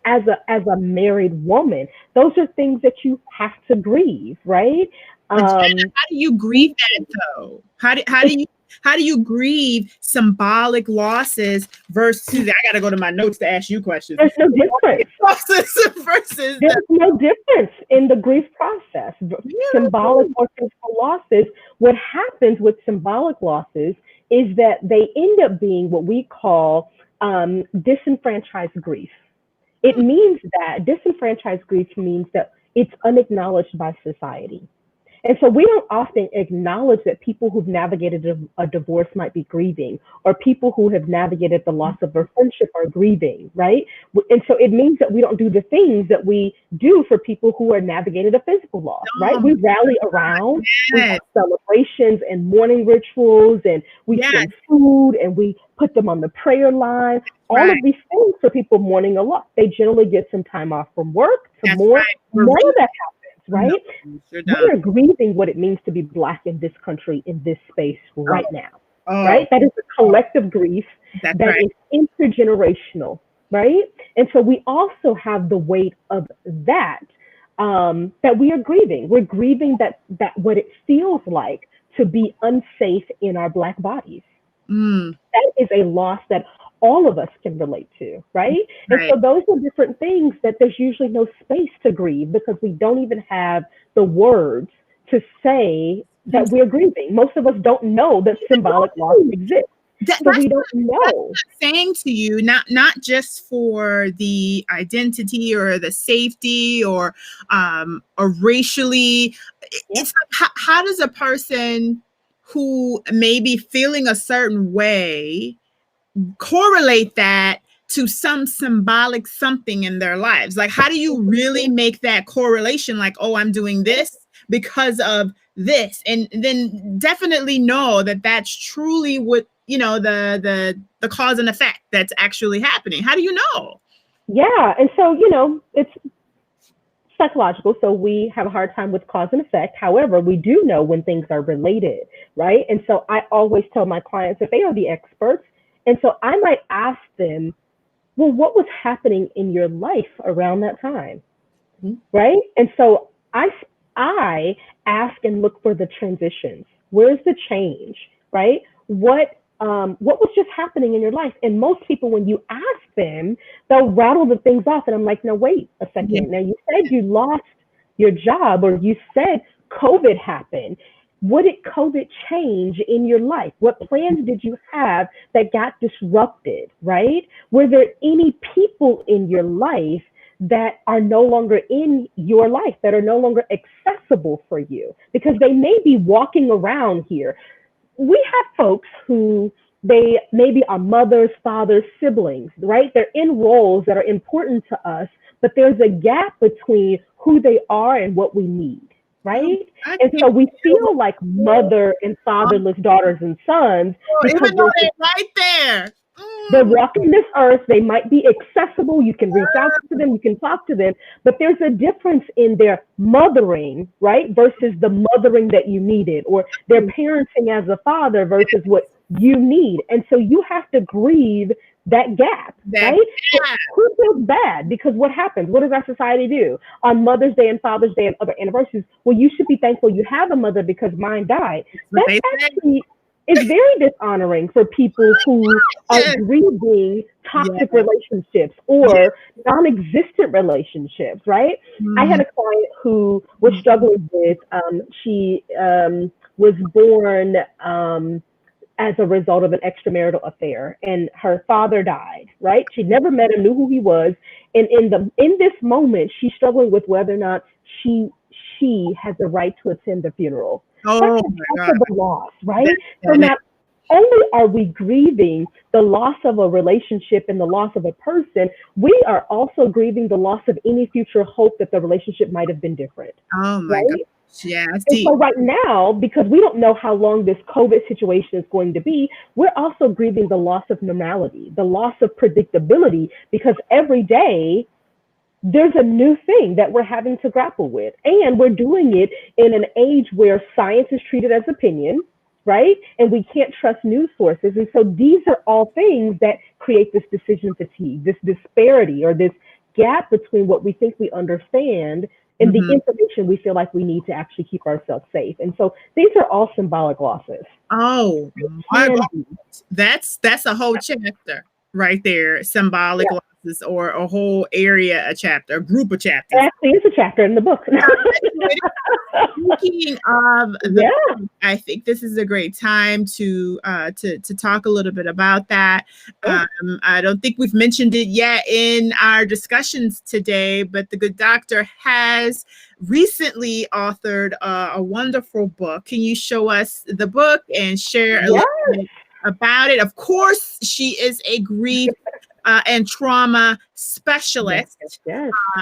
Speaker 2: as a married woman. Those are things that you have to grieve, right?
Speaker 1: How do you grieve that though? How do you grieve symbolic losses versus? I got to go to my notes to ask you questions.
Speaker 2: There's no difference. There's no difference in the grief process. Symbolic or physical losses. What happens with symbolic losses is that they end up being what we call disenfranchised grief. It means that disenfranchised grief means that it's unacknowledged by society. And so we don't often acknowledge that people who've navigated a divorce might be grieving, or people who have navigated the loss of a friendship are grieving, right? And so it means that we don't do the things that we do for people who are navigated a physical loss, right? We rally around, we have celebrations and mourning rituals, and we send food and we put them on the prayer line. All of these things for people mourning a loss. They generally get some time off from work to mourn. None of that happens. Right? We are grieving what it means to be Black in this country, in this space right now, right? That is a collective grief that is intergenerational, right? And so we also have the weight of that, that we are grieving. We're grieving that what it feels like to be unsafe in our Black bodies. That is a loss that all of us can relate to, right? And so those are different things that there's usually no space to grieve because we don't even have the words to say that we're grieving. Most of us don't know that symbolic loss exists. So we don't know.
Speaker 1: Saying to you, not just for the identity or the safety or racially, it's how does a person who may be feeling a certain way correlate that to some symbolic something in their lives? Like, how do you really make that correlation? Like, oh, I'm doing this because of this, and then definitely know that that's truly what the cause and effect that's actually happening. How do you know?
Speaker 2: Yeah, and so it's psychological, so we have a hard time with cause and effect. However, we do know when things are related. right? And so I always tell my clients that they are the experts. And so I might ask them, well, what was happening in your life around that time, right? And so I ask and look for the transitions. Where's the change, right? What was just happening in your life? And most people, when you ask them, they'll rattle the things off. And I'm like, no, wait a second.
Speaker 1: Yeah.
Speaker 2: Now, you said you lost your job, or you said COVID happened. What did COVID change in your life? What plans did you have that got disrupted, right? Were there any people in your life that are no longer in your life, that are no longer accessible for you? Because they may be walking around here. We have folks who they maybe are mothers, fathers, siblings, right? They're in roles that are important to us, but there's a gap between who they are and what we need, right? And so we feel like mother and fatherless daughters and sons because
Speaker 1: even though they're right there.
Speaker 2: they're walking this earth. They might be accessible. You can reach out to them. You can talk to them. But there's a difference in their mothering, right, versus the mothering that you needed, or their parenting as a father versus what you need. And so you have to grieve that gap, right? So who feels bad? Because what happens? What does our society do? On Mother's Day and Father's Day and other anniversaries, well, you should be thankful you have a mother because mine died. That's actually... It's very dishonoring for people who are grieving toxic relationships or non-existent relationships, right? I had a client who was struggling with, she was born as a result of an extramarital affair, and her father died, right? She never met him, knew who he was. And in this moment, she's struggling with whether or not she has the right to attend the funeral. That's a loss, right? So not only are we grieving the loss of a relationship and the loss of a person, we are also grieving the loss of any future hope that the relationship might have been different.
Speaker 1: Oh my God. Yeah.
Speaker 2: And so right now, because we don't know how long this COVID situation is going to be, we're also grieving the loss of normality, the loss of predictability, because every day there's a new thing that we're having to grapple with. And we're doing it in an age where science is treated as opinion, right? And we can't trust news sources. And so these are all things that create this decision fatigue, this disparity, or this gap between what we think we understand and the information we feel like we need to actually keep ourselves safe. And so these are all symbolic losses.
Speaker 1: Oh, that's a whole chapter right there. Symbolic losses, or a whole area, a chapter, a group of chapters.
Speaker 2: Actually, it's a chapter in the book.
Speaker 1: Speaking of book, I think this is a great time to talk a little bit about that. I don't think we've mentioned it yet in our discussions today, but the good doctor has recently authored a wonderful book. Can you show us the book and share a little bit about it? Of course, she is a grief and trauma specialist.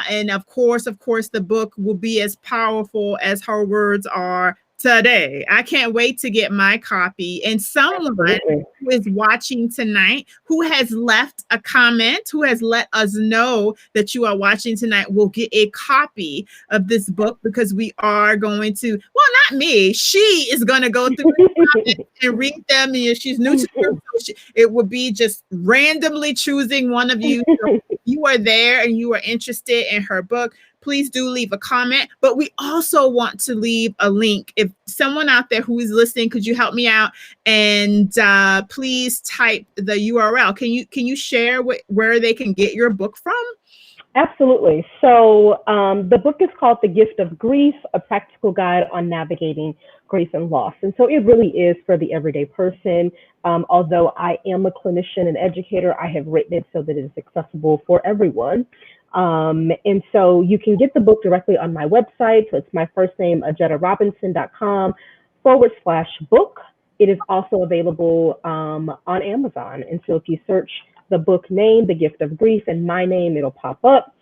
Speaker 1: And of course, the book will be as powerful as her words are today. I can't wait to get my copy. And someone who is watching tonight, who has left a comment, who has let us know that you are watching tonight, will get a copy of this book, because we are going to, well, not me, she is going to go through the comments and read them. And she's new to the group, so it would be just randomly choosing one of you. So if you are there and you are interested in her book, please do leave a comment. But we also want to leave a link. If someone out there who is listening, could you help me out and please type the URL? Can you share where they can get your book from?
Speaker 2: Absolutely. So the book is called The Gift of Grief, a practical guide on navigating grief and loss. And so it really is for the everyday person. Although I am a clinician and educator, I have written it so that it is accessible for everyone. And so you can get the book directly on my website. So it's my first name, ajetarobinson.com/book. It is also available on Amazon. And so if you search the book name, The Gift of Grief, and my name, it'll pop up.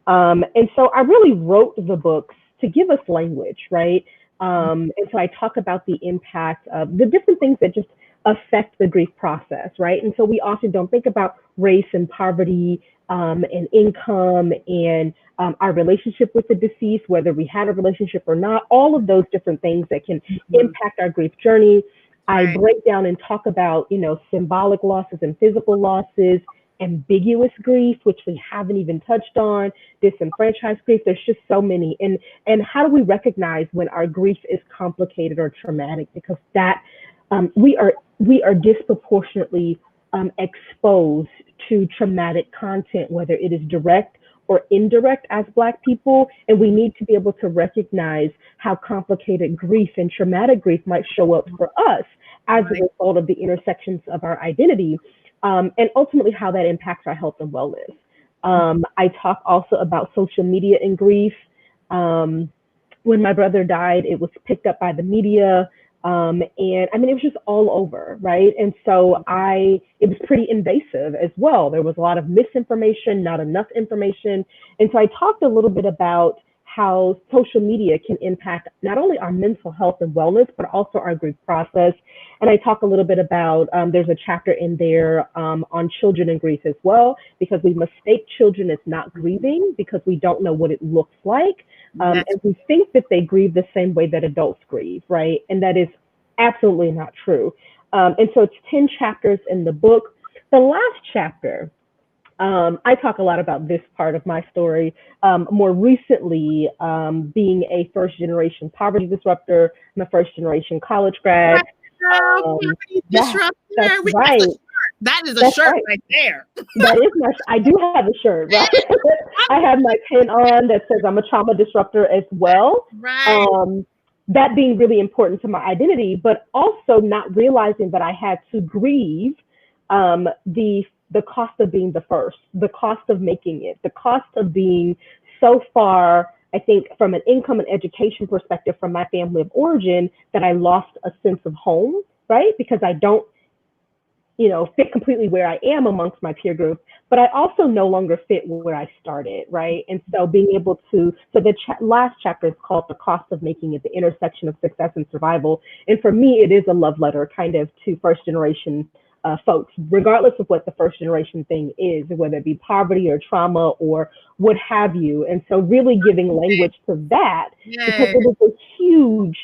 Speaker 2: And so I really wrote the books to give us language, right? And so I talk about the impact of the different things that just affect the grief process, right? And so we often don't think about race and poverty and income and our relationship with the deceased, whether we had a relationship or not, all of those different things that can impact our grief journey. I break down and talk about, symbolic losses and physical losses, ambiguous grief, which we haven't even touched on, disenfranchised grief. There's just so many. And how do we recognize when our grief is complicated or traumatic? Because that we are disproportionately exposed to traumatic content, whether it is direct or indirect as Black people. And we need to be able to recognize how complicated grief and traumatic grief might show up for us as a result of the intersections of our identity, and ultimately how that impacts our health and wellness. I talk also about social media and grief. When my brother died, it was picked up by the media. And I mean, it was just all over, right? And so it was pretty invasive as well. There was a lot of misinformation, not enough information. And so I talked a little bit about how social media can impact not only our mental health and wellness, but also our grief process. And I talk a little bit about, there's a chapter in there on children and grief as well, because we mistake children as not grieving because we don't know what it looks like. And we think that they grieve the same way that adults grieve, right? And that is absolutely not true. And so it's 10 chapters in the book. The last chapter, I talk a lot about this part of my story. More recently, being a first-generation poverty disruptor, I'm a first-generation college grad.
Speaker 1: Disruptor.
Speaker 2: That's right.
Speaker 1: That is a shirt right there.
Speaker 2: That is I do have a shirt, right? I have my pin on that says I'm a trauma disruptor as well.
Speaker 1: Right.
Speaker 2: That being really important to my identity, but also not realizing that I had to grieve the cost of being the first, the cost of making it, the cost of being so far, I think, from an income and education perspective from my family of origin, that I lost a sense of home, right? Because I don't, fit completely where I am amongst my peer group, but I also no longer fit where I started, right? And so being able to, the last chapter is called The Cost of Making It, the intersection of success and survival. And for me, it is a love letter kind of to first generation folks, regardless of what the first generation thing is, whether it be poverty or trauma or what have you. And so really giving language to that, because it is a huge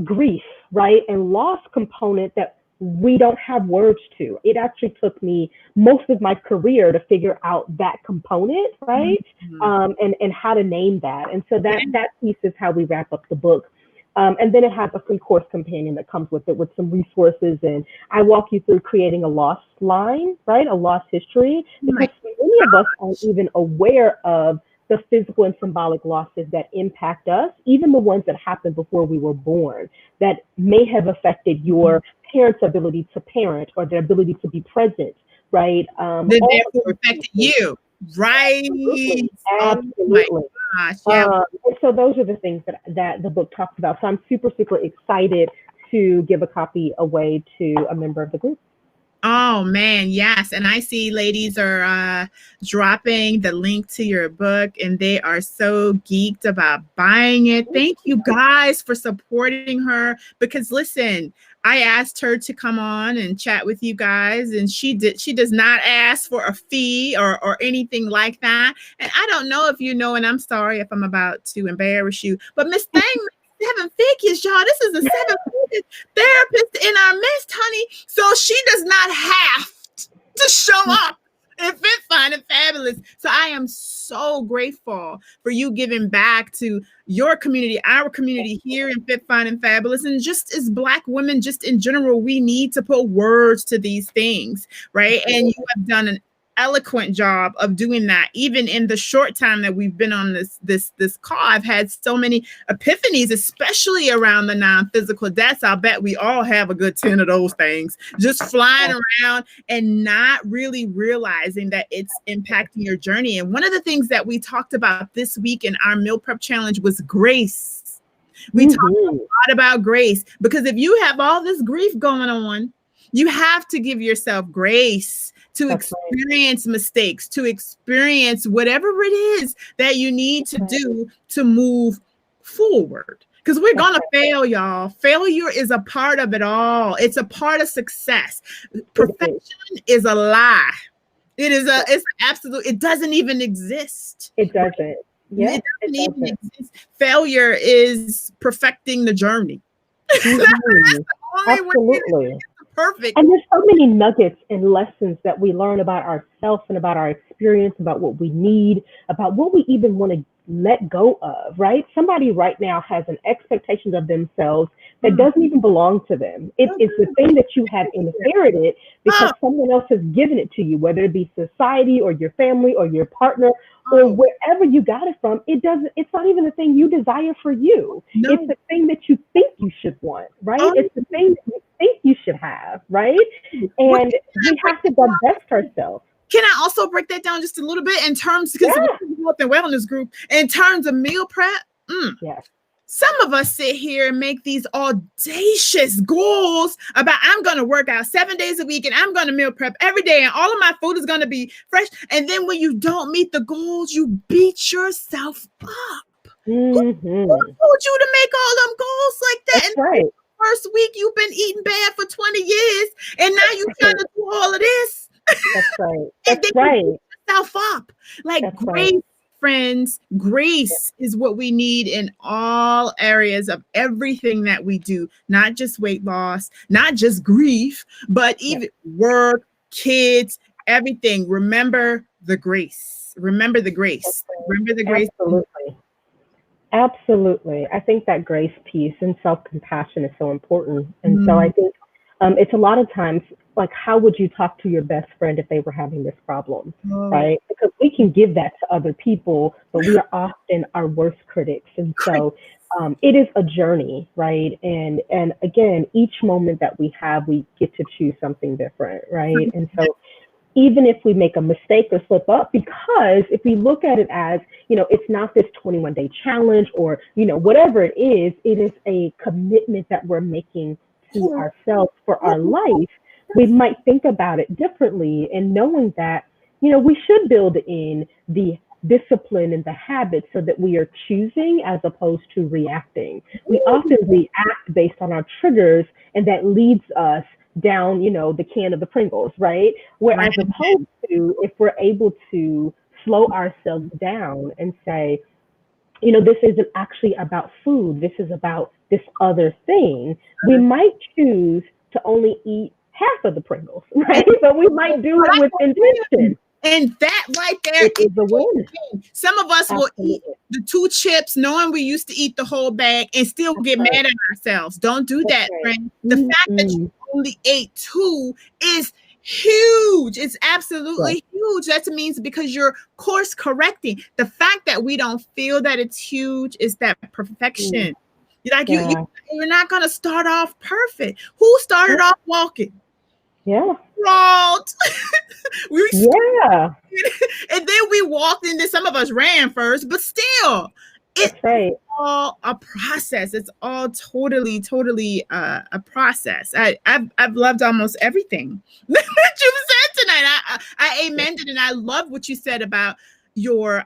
Speaker 2: grief, right? And loss component that we don't have words to. It actually took me most of my career to figure out that component, right? And how to name that. And so that piece is how we wrap up the book. And then it has a free course companion that comes with it with some resources. And I walk you through creating a loss line, right? A loss history. Because many of us aren't even aware of the physical and symbolic losses that impact us, even the ones that happened before we were born, that may have affected your parents' ability to parent or their ability to be present, right?
Speaker 1: That affected you, right?
Speaker 2: Absolutely.
Speaker 1: Oh my gosh, yeah.
Speaker 2: And so those are the things that the book talks about. So I'm super, super excited to give a copy away to a member of the group.
Speaker 1: Oh man, yes. And I see ladies are dropping the link to your book and they are so geeked about buying it. Thank you guys for supporting her, because listen, I asked her to come on and chat with you guys, and she does not ask for a fee or anything like that. And I don't know if you know, and I'm sorry if I'm about to embarrass you, but Miss Thang, 7 figures, y'all. This is a 7-figure therapist in our midst, honey. So she does not have to show up in Fit, Fine, and Fabulous. So I am so grateful for you giving back to your community, our community here in Fit, Fine, and Fabulous. And just as Black women, just in general, we need to put words to these things, right? And you have done an eloquent job of doing that. Even in the short time that we've been on this call, I've had so many epiphanies, especially around the non-physical deaths. I'll bet we all have a good 10 of those things just flying around and not really realizing that it's impacting your journey. And one of the things that we talked about this week in our meal prep challenge was grace. We talked a lot about grace, because if you have all this grief going on, you have to give yourself grace to experience mistakes, to experience whatever it is that you need to do to move forward. Because we're going to fail, y'all. Failure is a part of it all. It's a part of success. Perfection is a lie. It's absolute, it doesn't even exist.
Speaker 2: It doesn't. Yeah,
Speaker 1: It
Speaker 2: it
Speaker 1: doesn't even
Speaker 2: doesn't.
Speaker 1: exist. Failure is perfecting the journey.
Speaker 2: Mhm.
Speaker 1: Only way
Speaker 2: Absolutely.
Speaker 1: to perfect.
Speaker 2: And there's so many nuggets and lessons that we learn about ourselves and about our experience, about what we need, about what we even want to let go of, right? Somebody right now has an expectation of themselves that
Speaker 1: Mm.
Speaker 2: doesn't even belong to them. It is the thing that you have inherited because
Speaker 1: Oh,
Speaker 2: someone else has given it to you, whether it be society or your family or your partner or
Speaker 1: oh,
Speaker 2: wherever you got it from. It's not even the thing you desire for you. It's
Speaker 1: no.
Speaker 2: the thing that you think you should want, right?
Speaker 1: Oh,
Speaker 2: It's the thing that you think you should have, right?
Speaker 1: what
Speaker 2: And we have to divest ourselves.
Speaker 1: can I also break that down just a little bit in terms, because we're
Speaker 2: Yeah.
Speaker 1: in the health and wellness group, in terms of meal prep?
Speaker 2: Yes.
Speaker 1: Some of us sit here and make these audacious goals about I'm going to work out 7 days a week and I'm going to meal prep every day and all of my food is going to be fresh. And then when you don't meet the goals, you beat yourself up. Who
Speaker 2: Mm-hmm.
Speaker 1: told you to make all them goals like that?
Speaker 2: That's
Speaker 1: And
Speaker 2: right.
Speaker 1: the first week you've been eating bad for 20 years and now you're
Speaker 2: That's
Speaker 1: trying to do all of this.
Speaker 2: right.
Speaker 1: And
Speaker 2: That's
Speaker 1: then you
Speaker 2: right.
Speaker 1: beat yourself up. Like
Speaker 2: That's right.
Speaker 1: grace, friends, grace is what we need in all areas of everything that we do, not just weight loss, not just grief, but
Speaker 2: Yeah.
Speaker 1: even work, kids, everything. Remember the grace. Remember the grace. Remember the grace.
Speaker 2: Absolutely. Absolutely. I think that grace piece and self compassion is so important. And so I
Speaker 1: Mm,
Speaker 2: think it's a lot of times like, how would you talk to your best friend if they were having this problem?
Speaker 1: oh,
Speaker 2: Right? Because we can give that to other people, but we are often our worst critics. And
Speaker 1: great.
Speaker 2: so it is a journey, right? And again, each moment that we have, we get to choose something different, right? And so even if we make a mistake or slip up, because if we look at it as, it's not this 21-day challenge or, whatever it is a commitment that we're making to ourselves for our life, we might think about it differently and knowing that, we should build in the discipline and the habits so that we are choosing as opposed to reacting. We often react based on our triggers and that leads us down, the can of the Pringles, right?
Speaker 1: Right.
Speaker 2: Whereas opposed to if we're able to slow ourselves down and say, this isn't actually about food, this is about this other thing, we might choose to only eat half of the Pringles, right? But we might do it with intention.
Speaker 1: And that right there
Speaker 2: It
Speaker 1: is
Speaker 2: is a win.
Speaker 1: some of us will eat
Speaker 2: Absolutely.
Speaker 1: the 2 chips knowing we used to eat the whole bag and still
Speaker 2: That's
Speaker 1: get
Speaker 2: right.
Speaker 1: mad at ourselves. Don't do
Speaker 2: That's
Speaker 1: that,
Speaker 2: right.
Speaker 1: friend. The fact that you
Speaker 2: Mm-mm.
Speaker 1: only ate 2 is huge. It's
Speaker 2: Yes.
Speaker 1: absolutely huge. That means because you're course correcting. The fact that we don't feel that it's huge is that
Speaker 2: Mm.
Speaker 1: perfection. Like
Speaker 2: Yeah.
Speaker 1: you're not gonna start off perfect. Who started off walking?
Speaker 2: Yeah.
Speaker 1: Crawled. we
Speaker 2: Yeah.
Speaker 1: and then we walked into some of us ran first, but still, it's
Speaker 2: That's right.
Speaker 1: all a process. It's all totally a process. I've loved almost everything that you said tonight. I amened it, and I love what you said about your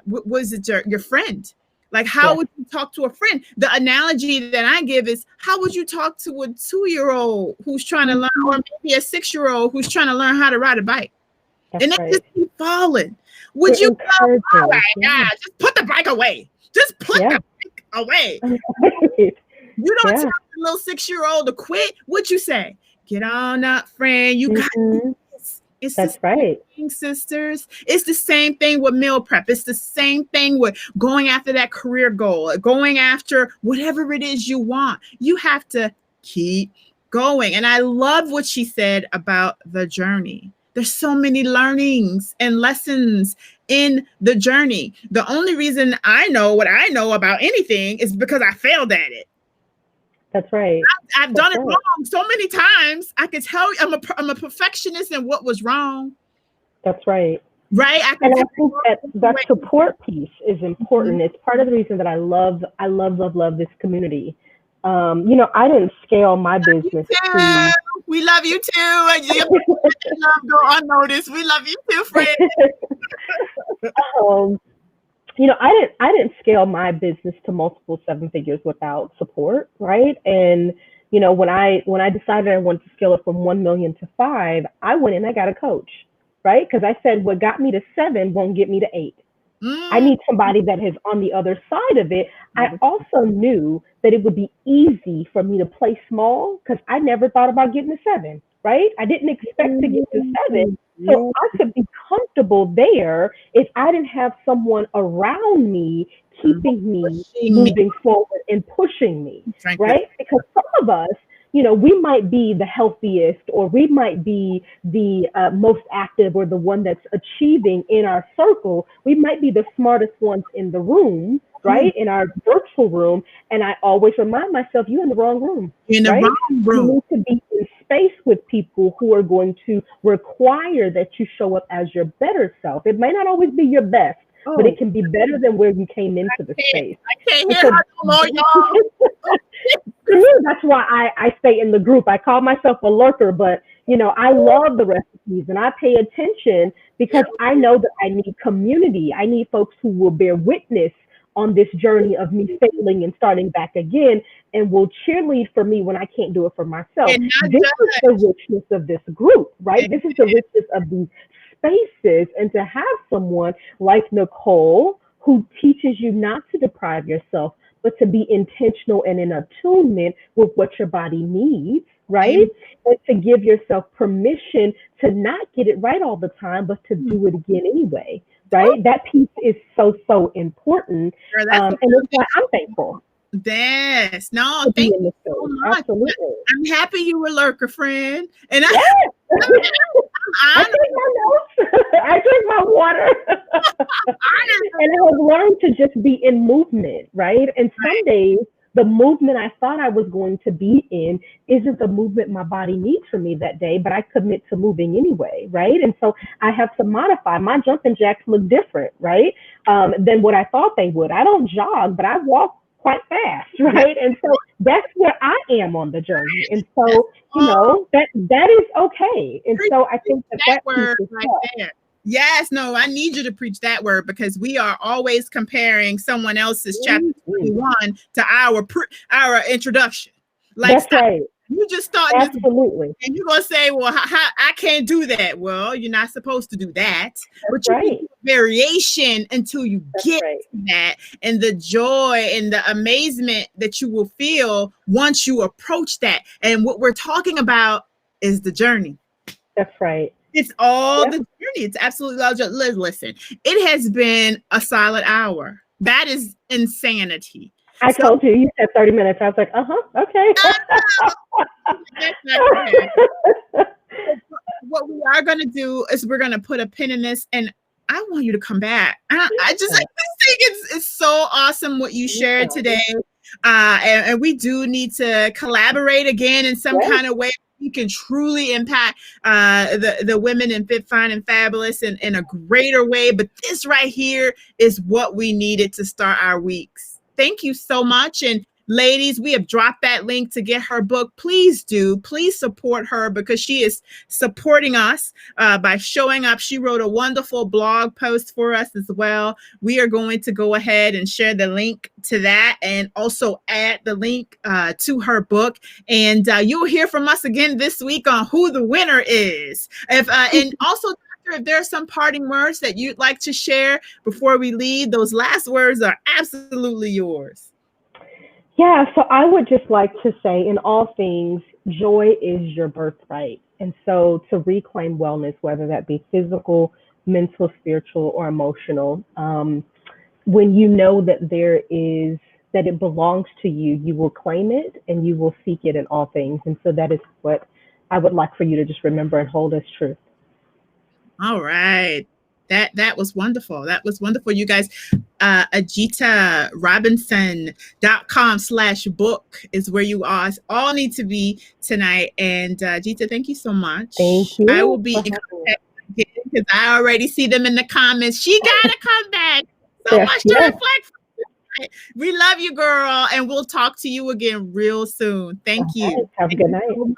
Speaker 1: what was it your friend? Like, how
Speaker 2: Yes.
Speaker 1: would you talk to a friend? The analogy that I give is, how would you talk to a 2-year-old who's trying to learn, or maybe a 6-year-old who's trying to learn how to ride a bike?
Speaker 2: That's
Speaker 1: And they
Speaker 2: right.
Speaker 1: just keep falling. Would
Speaker 2: You're
Speaker 1: you go, all
Speaker 2: encouraging.
Speaker 1: right,
Speaker 2: Yeah.
Speaker 1: just put the bike away. Just put
Speaker 2: Yeah.
Speaker 1: the bike away.
Speaker 2: Right.
Speaker 1: You don't
Speaker 2: Yeah.
Speaker 1: tell the little 6-year-old to quit. What'd you say? Get on up, friend. You got
Speaker 2: Hmm.
Speaker 1: this. It's the
Speaker 2: That's right.
Speaker 1: thing, sisters. It's the same thing with meal prep. It's the same thing with going after that career goal, going after whatever it is you want. You have to keep going. And I love what she said about the journey. There's so many learnings and lessons in the journey. The only reason I know what I know about anything is because I failed at it.
Speaker 2: That's right.
Speaker 1: I've
Speaker 2: That's
Speaker 1: done it
Speaker 2: right.
Speaker 1: wrong so many times. I could tell you I'm a perfectionist in what was wrong.
Speaker 2: That's right.
Speaker 1: Right? I
Speaker 2: And
Speaker 1: can
Speaker 2: I
Speaker 1: tell
Speaker 2: think that that
Speaker 1: you.
Speaker 2: support piece is important. It's part of the reason that I love this community. I didn't scale my business to
Speaker 1: We love you too. And your love go unnoticed. We love you too, friend.
Speaker 2: um, I didn't scale my business to multiple seven figures without support, right? And when I decided I wanted to scale it from 1 million to 5, I went and I got a coach, right? Because I said what got me to 7 won't get me to 8. I need somebody that is on the other side of it. I also knew that it would be easy for me to play small because I never thought about getting to 7, right? I didn't expect to get to 7. So I could be comfortable there if I didn't have someone around me keeping me moving forward and pushing me, right? Because some of us, you know, we might be the healthiest, or we might be the most active, or the one that's achieving in our circle. We might be the smartest ones in the room, right? In our virtual room. And I always remind myself, you're in the wrong room.
Speaker 1: In the wrong room.
Speaker 2: You need to be in space with people who are going to require that you show up as your better self. It may not always be your best, but it can be better than where you came into the space.
Speaker 1: I can't hear her no more, y'all.
Speaker 2: To me, that's why I stay in the group. I call myself a lurker, but you know, I love the recipes and I pay attention because I know that I need community. I need folks who will bear witness on this journey of me failing and starting back again, and will cheerlead for me when I can't do it for myself. This is the richness of this group, right? This is the richness of these spaces, and to have someone like Nicole who teaches you not to deprive yourself, but to be intentional and in attunement with what your body needs, right? And to give yourself permission to not get it right all the time, but to do it again anyway, right? That piece is so, so important.
Speaker 1: Sure,
Speaker 2: and it's why I'm thankful.
Speaker 1: Yes. No, thank you so much.
Speaker 2: Absolutely.
Speaker 1: I'm happy you were lurker, friend. And
Speaker 2: I take my notes. I drink my water. And I have learned to just be in movement, right? And some days, the movement I thought I was going to be in isn't the movement my body needs from me that day, but I commit to moving anyway, right? And so I have to modify. My jumping jacks look different, right, than what I thought they would. I don't jog, but I walk quite fast, right? And so that's where I am on the journey. And so, you know, that is okay. And so I think that
Speaker 1: word right there. Yes, no, I need you to preach that word, because we are always comparing someone else's chapter 21 to our introduction. Like,
Speaker 2: that's right.
Speaker 1: You just start,
Speaker 2: absolutely,
Speaker 1: and you're gonna say, "Well, I can't do that." Well, you're not supposed to do that, but you can do variation until you get to that, and the joy and the amazement that you will feel once you approach that. And what we're talking about is the journey.
Speaker 2: That's right.
Speaker 1: It's all the journey. It's absolutely all just listen. It has been a solid hour. That is insanity.
Speaker 2: I told you said 30 minutes. I was like, okay.
Speaker 1: What we are going to do is we're going to put a pin in this, and I want you to come back. I just like this thing. It's so awesome what you shared today. And we do need to collaborate again in some kind of way. You can truly impact the women in Fit, Fine, and Fabulous in a greater way. But this right here is what we needed to start our weeks. Thank you so much. And ladies, we have dropped that link to get her book. Please support her, because she is supporting us by showing up. She wrote a wonderful blog post for us as well. We are going to go ahead and share the link to that, and also add the link to her book. And you'll hear from us again this week on who the winner is. And also, if there are some parting words that you'd like to share before we leave, those last words are absolutely yours.
Speaker 2: Yeah, so I would just like to say, in all things, joy is your birthright. And so to reclaim wellness, whether that be physical, mental, spiritual, or emotional, when you know that that it belongs to you, you will claim it and you will seek it in all things. And so that is what I would like for you to just remember and hold as truth.
Speaker 1: All right. That was wonderful. That was wonderful. You guys, ajitarobinson.com/book is where you all need to be tonight. And Ajita, thank you so much.
Speaker 2: Thank you.
Speaker 1: I will be in contact again, because I already see them in the comments. She gotta come back. So much to reflect. We love you, girl, and we'll talk to you again real soon. Thank you.
Speaker 2: Have a good night.
Speaker 1: So much.